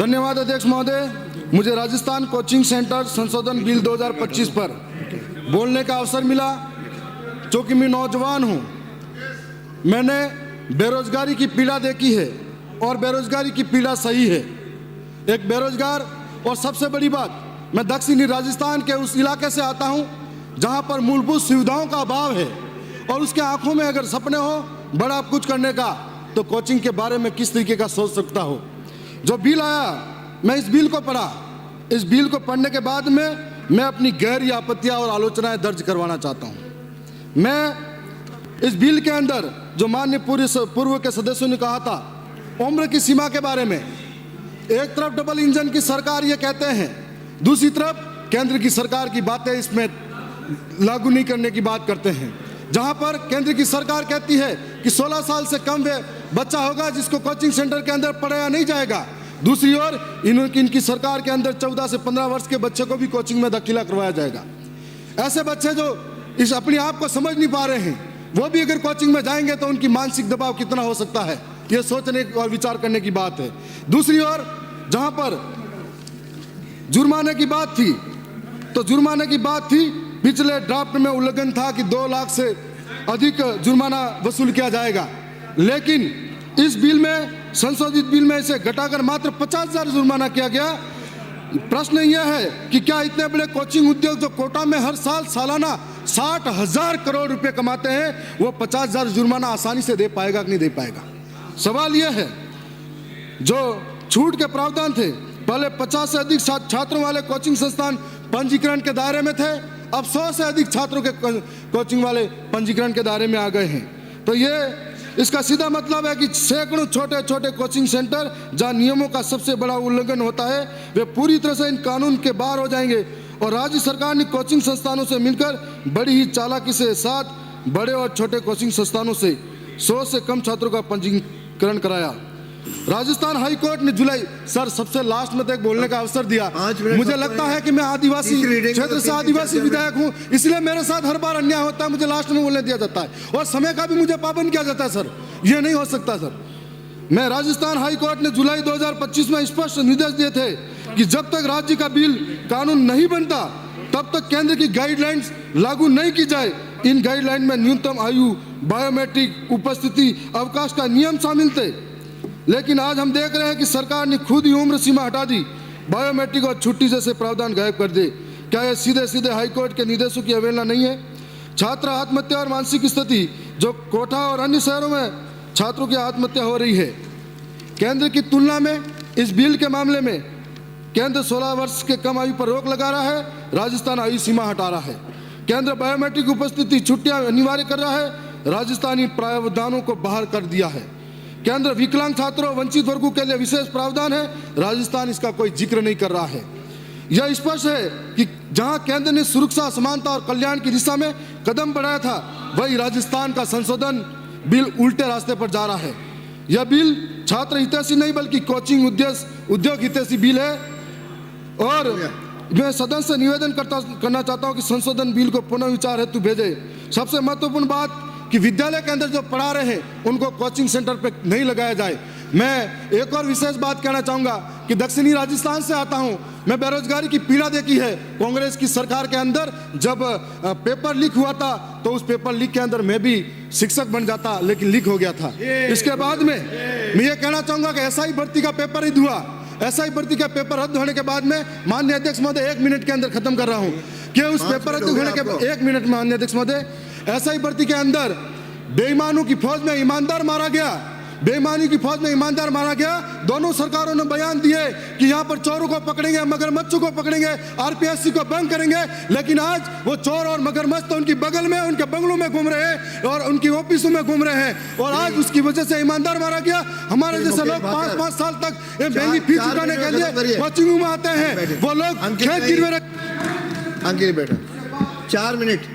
धन्यवाद अध्यक्ष महोदय। मुझे राजस्थान कोचिंग सेंटर संशोधन बिल 2025 पर बोलने का अवसर मिला। क्योंकि मैं नौजवान हूं, मैंने बेरोजगारी की पीड़ा देखी है और बेरोजगारी की पीड़ा सही है। एक बेरोजगार, और सबसे बड़ी बात, मैं दक्षिणी राजस्थान के उस इलाके से आता हूं जहां पर मूलभूत सुविधाओं का अभाव है और उसके आंखों में अगर सपने हो बड़ा कुछ करने का, तो कोचिंग के बारे में किस तरीके का सोच सकता हो। जो बिल आया, मैं इस बिल को पढ़ा। इस बिल को पढ़ने के बाद में मैं अपनी गहरी आपत्तियां और आलोचनाएं दर्ज करवाना चाहता हूं। मैं इस बिल के अंदर जो माननीय पूर्व के सदस्यों ने कहा था उम्र की सीमा के बारे में, एक तरफ डबल इंजन की सरकार ये कहते हैं, दूसरी तरफ केंद्र की सरकार की बातें इसमें लागू नहीं करने की बात करते हैं। जहां पर केंद्र की सरकार कहती है कि 16 साल से कम बच्चा होगा जिसको कोचिंग सेंटर के अंदर पढ़ाया नहीं जाएगा, दूसरी ओर इनकी सरकार के अंदर 14 से 15 वर्ष के बच्चे को भी कोचिंग में दाखिला करवाया जाएगा। ऐसे बच्चे जो इस अपने आप को समझ नहीं पा रहे हैं, वो भी अगर कोचिंग में जाएंगे तो उनकी मानसिक दबाव कितना हो सकता है, ये सोचने और विचार करने की बात है। दूसरी ओर जहां पर जुर्माने की बात थी, तो जुर्माने की बात थी, पिछले ड्राफ्ट में उल्लंघन था कि 2 लाख से अधिक जुर्माना वसूल किया जाएगा, लेकिन इस बिल में, संशोधित बिल में इसे घटाकर मात्र 50,000 जुर्माना किया गया। प्रश्न यह है कि क्या इतने बड़े कोचिंग उद्योग जो कोटा में हर साल सालाना 60,000 करोड़ रुपए कमाते हैं, वो 50,000 जुर्माना आसानी से दे पाएगा कि नहीं दे पाएगा। सवाल यह है, जो छूट के प्रावधान थे, पहले 50 से अधिक छात्रों वाले कोचिंग संस्थान पंजीकरण के दायरे में थे, अब 100 से अधिक छात्रों के कोचिंग वाले पंजीकरण के दायरे में आ गए हैं। तो ये इसका सीधा मतलब है कि सैकड़ों छोटे छोटे कोचिंग सेंटर जहां नियमों का सबसे बड़ा उल्लंघन होता है, वे पूरी तरह से इन कानून के बाहर हो जाएंगे। और राज्य सरकार ने कोचिंग संस्थानों से मिलकर बड़ी ही चालाकी से साथ बड़े और छोटे कोचिंग संस्थानों से 100 से कम छात्रों का पंजीकरण कराया। राजस्थान हाई कोर्ट ने जुलाई, सर सबसे लास्ट में तक बोलने का अवसर दिया। मुझे लगता है कि मैं आदिवासी क्षेत्र से आदिवासी विधायक हूं, इसलिए मेरे साथ हर बार अन्याय होता है, मुझे लास्ट में बोलने दिया जाता है और समय का भी मुझे पाबंद किया जाता है। सर ये नहीं हो सकता। सर मैं, राजस्थान हाई कोर्ट ने जुलाई 2025 में स्पष्ट निर्देश दिए थे कि जब तक राज्य का बिल कानून नहीं बनता तब तक केंद्र की गाइडलाइंस लागू नहीं की जाए। इन गाइडलाइन में न्यूनतम आयु, बायोमेट्रिक उपस्थिति, अवकाश का नियम शामिल थे, लेकिन आज हम देख रहे हैं कि सरकार ने खुद ही उम्र सीमा हटा दी, बायोमेट्रिक और छुट्टी जैसे प्रावधान गायब कर दे। क्या यह सीधे सीधे हाईकोर्ट के निर्देशों की अवहेलना नहीं है? छात्र आत्महत्या और मानसिक स्थिति, जो कोटा और अन्य शहरों में छात्रों की आत्महत्या हो रही है, केंद्र की तुलना में इस बिल के मामले में केंद्र 16 वर्ष के कम आयु पर रोक लगा रहा है, राजस्थान आयु सीमा हटा रहा है। केंद्र बायोमेट्रिक उपस्थिति, छुट्टियां अनिवार्य कर रहा है, राजस्थान इन प्रावधानों को बाहर कर दिया है। केंद्र विकलांग छात्रों, वंचित वर्गों के लिए विशेष प्रावधान है, राजस्थान इसका कोई जिक्र नहीं कर रहा है। यह स्पष्ट है कि जहां केंद्र ने सुरक्षा, समानता और कल्याण की दिशा में कदम बढ़ाया था, वही राजस्थान का संशोधन बिल उल्टे रास्ते पर जा रहा है। यह बिल छात्र हितैषी नहीं बल्कि कोचिंग उद्योग हितैषी बिल है। और मैं सदन से निवेदन करना चाहता हूं कि संशोधन बिल को पुनः विचार हेतु भेजे। सबसे महत्वपूर्ण बात कि विद्यालय के अंदर जो पढ़ा रहे हैं उनको कोचिंग सेंटर पे नहीं लगाया जाए। मैं एक और विशेष बात कहना चाहूँगा कि दक्षिणी राजस्थान से आता हूँ, मैं बेरोजगारी की पीड़ा देखी है। कांग्रेस की सरकार के अंदर जब पेपर लीक हुआ था तो उस पेपर लीक के अंदर मैं भी शिक्षक बन जाता, लेकिन लीक हो गया था। इसके बाद में मैं ये कहना चाहूँगा कि एसआई भर्ती का पेपर रद्द हुआ। एसआई भर्ती का पेपर रद्द होने के बाद में, माननीय अध्यक्ष महोदय 1 मिनट के अंदर खत्म कर रहा हूँ कि उस पेपर रद्द होने के 1 मिनट में, माननीय अध्यक्ष महोदय, एसआई भर्ती के अंदर बेईमानों की फौज में ईमानदार मारा गया, बेईमानी की फौज में ईमानदार मारा गया। दोनों सरकारों ने बयान दिए कि यहाँ पर चोरों को पकड़ेंगे, मगरमच्छों को पकड़ेंगे, आरपीएससी को बंद करेंगे, लेकिन आज वो चोर और मगरमच्छ तो उनकी बगल में, उनके बंगलों में घूम रहे हैं और उनकी ऑफिसों में घूम रहे हैं, और आज उसकी वजह से ईमानदार मारा गया। हमारे जैसे लोग 5-5 साल तक महंगी फीस चुकाने के लिए कोचिंग में आते हैं, वो लोग खेत गिरवे रहे। अंकित बेटा 4 मिनट।